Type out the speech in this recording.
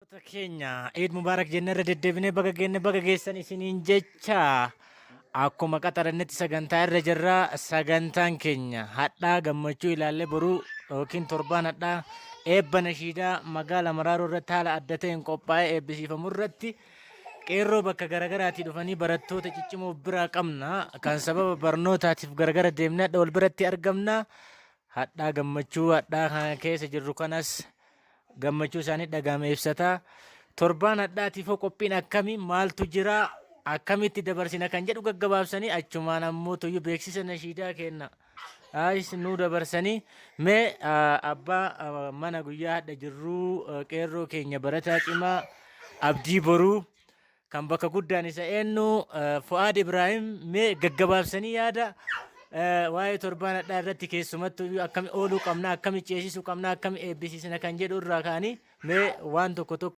Keenya Eid Mubarak jennee irra deddeebinee baga geessan isiniin jecha akkuma qaxarannetti sagantaa irra jirra. Sagantaan keenya hadhaa gammachuu ilaallee boruu yookiin torbaan hadhaa eebba nashiidaa magaala Maraaroo irratti haala adda ta'een qophaa'ee eebbisiifamu irratti qeerroo bakka garaagaraatii dhufanii barattoota ciccimoo biraa qabna. Kan sababa barnootaatiif garagara deemnee wal biratti argamna. Hadhaa gammachuu hadhaa kana keessa jirru kanas gammachuu isaanii dhagahame ibsata. Torbaan hadhaatiif qophiin akkamii maaltu jira akkamitti dabarsina kan jedhu gaggabaabsanii achumaan ammoo tuyyuu beeksisa nashiidaa kenna. Nu dabarsanii mee abbaa mana guyyaa hadha jirruu qeerroo keenya barataa cimaa abdii boruu kan bakka guddaan isa eenyu Fu'aad Ibraahim mee gaggabaabsanii yaada waa'ee torbaan hadhaa irratti keessumattuu akkami ooluu qabna akkami ceesisuu qabna akkami eebbisiisna kan jedhu irraa kaanii mee waan tokko